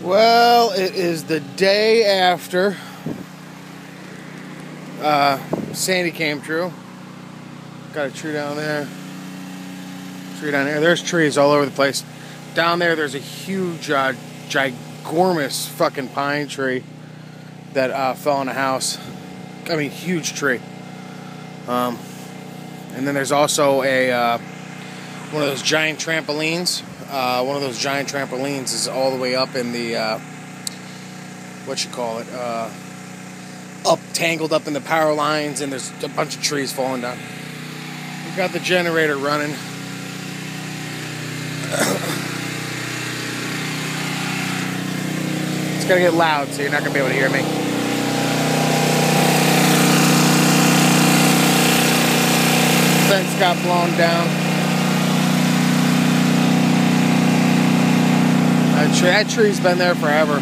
Well, it is the day after Sandy came through. Got a tree down there. Tree down there. There's trees all over the place. Down there, there's a huge, ginormous fucking pine tree that fell in a house. I mean, huge tree. And then there's also a one of those giant trampolines. One of those giant trampolines is all the way up in the tangled up in the power lines, and there's a bunch of trees falling down. We've got the generator running. It's gonna get loud, so you're not gonna be able to hear me. Fence got blown down. That tree's been there forever.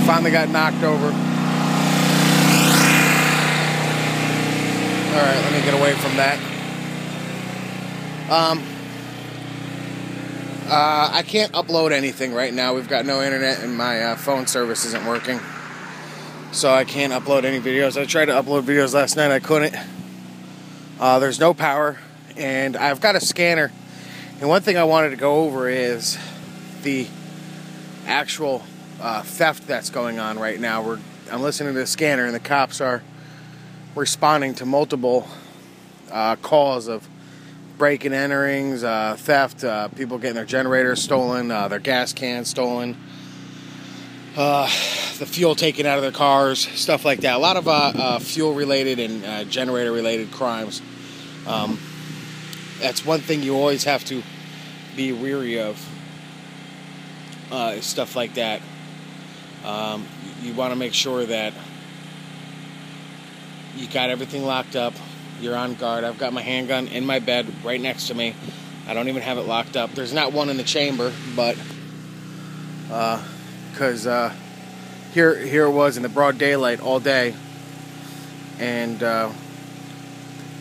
Finally got knocked over. Alright, let me get away from that. I can't upload anything right now. We've got no internet and my phone service isn't working. So I can't upload any videos. I tried to upload videos last night. I couldn't. There's no power. And I've got a scanner. And one thing I wanted to go over is the actual theft that's going on right now. I'm listening to the scanner, and the cops are responding to multiple calls of break and enterings, theft, people getting their generators stolen, their gas cans stolen, the fuel taken out of their cars, stuff like that. A lot of fuel-related and generator-related crimes. That's one thing you always have to be weary of, stuff like that. You want to make sure that you got everything locked up, you're on guard. I've got my handgun in my bed right next to me. I don't even have it locked up. There's not one in the chamber, but because here it was in the broad daylight all day, and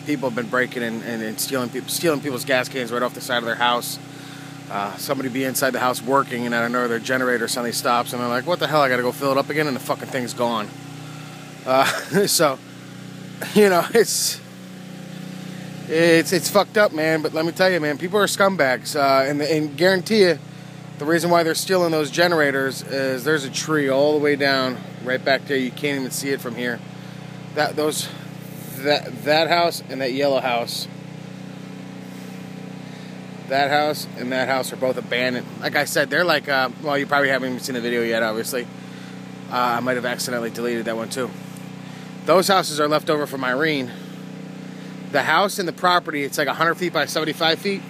people have been breaking and stealing people's gas cans right off the side of their house. Somebody be inside the house working, and out of nowhere their generator suddenly stops, and they're like, "What the hell? I got to go fill it up again," and the fucking thing's gone. So, you know, it's fucked up, man. But let me tell you, man, people are scumbags, and guarantee you, the reason why they're stealing those generators is there's a tree all the way down right back there. You can't even see it from here. That house and that yellow house. That house and that house are both abandoned. Like I said, they're like, well, you probably haven't even seen the video yet, obviously. I might have accidentally deleted that one too. Those houses are left over from Irene. The house and the property, it's like 100 feet by 75 feet.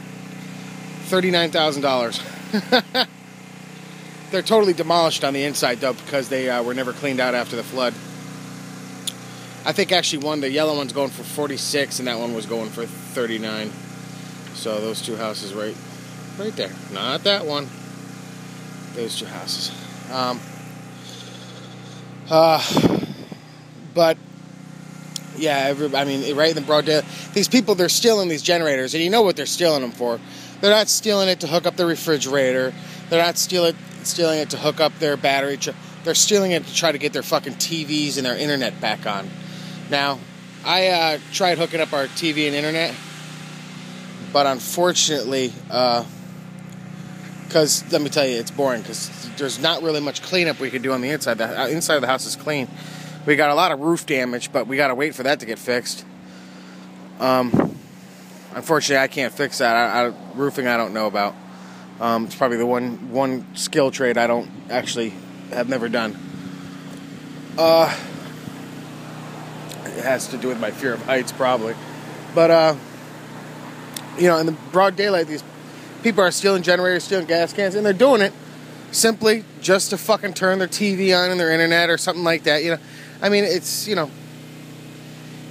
$39,000. They're totally demolished on the inside, though, because they were never cleaned out after the flood. I think actually the yellow one's going for 46, and that one was going for 39. So those two houses right there. Not that one. Those two houses. But yeah, right in the broad day, these people, they're stealing these generators, and you know what they're stealing them for. They're not stealing it to hook up the refrigerator. They're not stealing it to hook up their battery. They're stealing it to try to get their fucking TVs and their internet back on. Now, I tried hooking up our TV and internet, but unfortunately, because let me tell you, it's boring, because there's not really much cleanup we can do on the inside. The inside of the house is clean. We got a lot of roof damage, but we got to wait for that to get fixed. Unfortunately, I can't fix that. Roofing I don't know about. It's probably the one skill trade I don't actually have never done. It has to do with my fear of heights, probably. But, you know, in the broad daylight, these people are stealing generators, stealing gas cans, and they're doing it simply just to fucking turn their TV on and their internet or something like that. You know, I mean, it's, you know,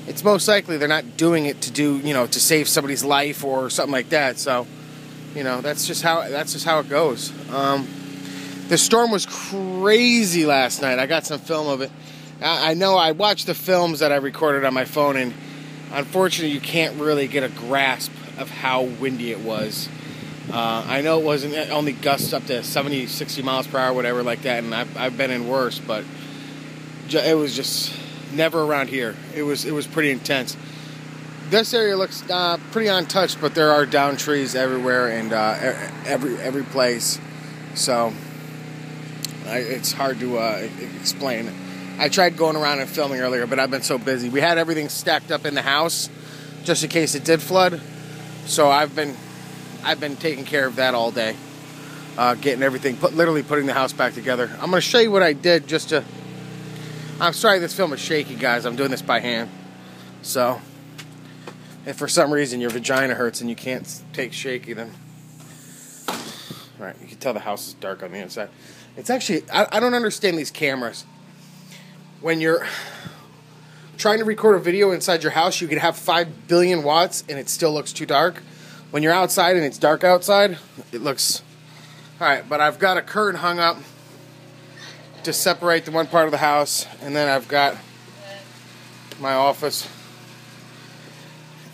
it's most likely they're not doing it to save somebody's life or something like that. So, you know, that's just how it goes. The storm was crazy last night. I got some film of it. I know I watched the films that I recorded on my phone, and unfortunately you can't really get a grasp of how windy it was. I know it wasn't only gusts up to 70, 60 miles per hour, whatever like that, and I've been in worse, but it was just never around here. It was pretty intense. This area looks pretty untouched, but there are down trees everywhere and every place. So it's hard to explain. I tried going around and filming earlier, but I've been so busy. We had everything stacked up in the house just in case it did flood. So I've been taking care of that all day, getting everything, literally putting the house back together. I'm going to show you what I did just to... I'm sorry this film is shaky, guys. I'm doing this by hand. So, if for some reason your vagina hurts and you can't take shaky, then... Alright, you can tell the house is dark on the inside. It's actually... I don't understand these cameras. When you're trying to record a video inside your house, you can have 5 billion watts and it still looks too dark. When you're outside and it's dark outside, it looks... Alright, but I've got a curtain hung up to separate the one part of the house, and then I've got my office,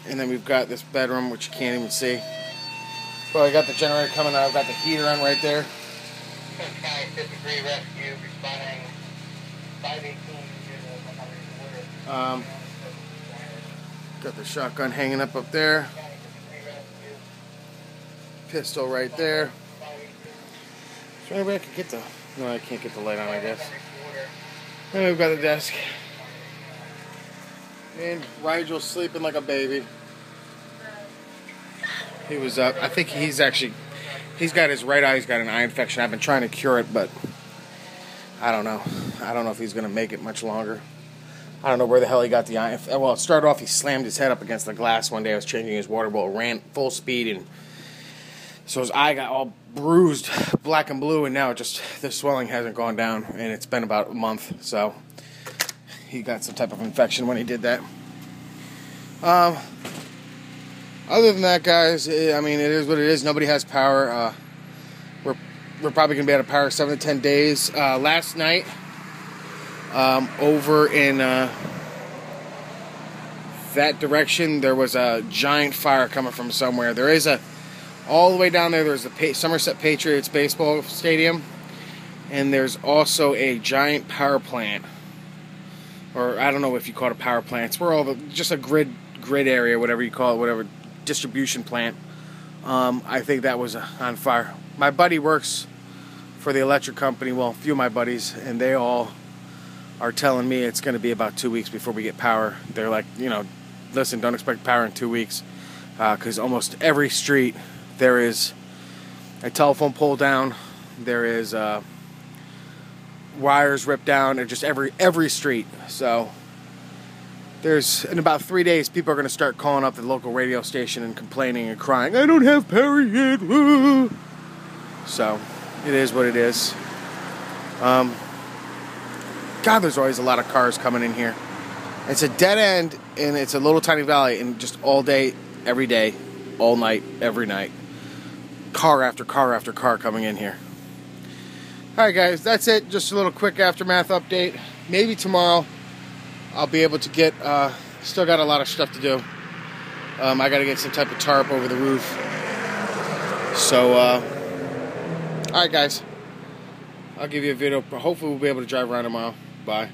and then we've got this bedroom, which you can't even see. Well, I got the generator coming out. I've got the heater on right there. Rescue responding 518. Got the shotgun hanging up there. Pistol right there. Is there any way I could get the... No, I can't get the light on, I guess. And we've got the desk. And Rigel's sleeping like a baby. He was up. I think he's got his right eye, he's got an eye infection. I've been trying to cure it, but I don't know. I don't know if he's going to make it much longer. I don't know where the hell he got the eye. Well, it started off, he slammed his head up against the glass one day. I was changing his water bowl, ran full speed, and so his eye got all bruised, black and blue, and now the swelling hasn't gone down, and it's been about a month, so he got some type of infection when he did that. Other than that, guys, I mean, it is what it is. Nobody has power. We're probably going to be out of power 7 to 10 days. Last night, over in that direction, there was a giant fire coming from somewhere. There is all the way down there's the Somerset Patriots baseball stadium, and there's also a giant power plant, or I don't know if you call it a power plant. It's where just a grid area, whatever you call it, whatever distribution plant. I think that was on fire. My buddy works for the electric company. Well, a few of my buddies, and they all are telling me it's going to be about 2 weeks before we get power. They're like, listen, don't expect power in 2 weeks, because almost every street there is a telephone pole down, there is wires ripped down, and just every street. So in about 3 days, people are going to start calling up the local radio station and complaining and crying, I don't have power yet. Woo. So it is what it is. God, there's always a lot of cars coming in here. It's a dead end, and it's a little tiny valley, and just all day, every day, all night, every night. Car after car after car coming in here. Alright guys, that's it. Just a little quick aftermath update. Maybe tomorrow I'll be able to get, still got a lot of stuff to do. I got to get some type of tarp over the roof. So, alright guys. I'll give you a video. Hopefully we'll be able to drive around tomorrow. Bye.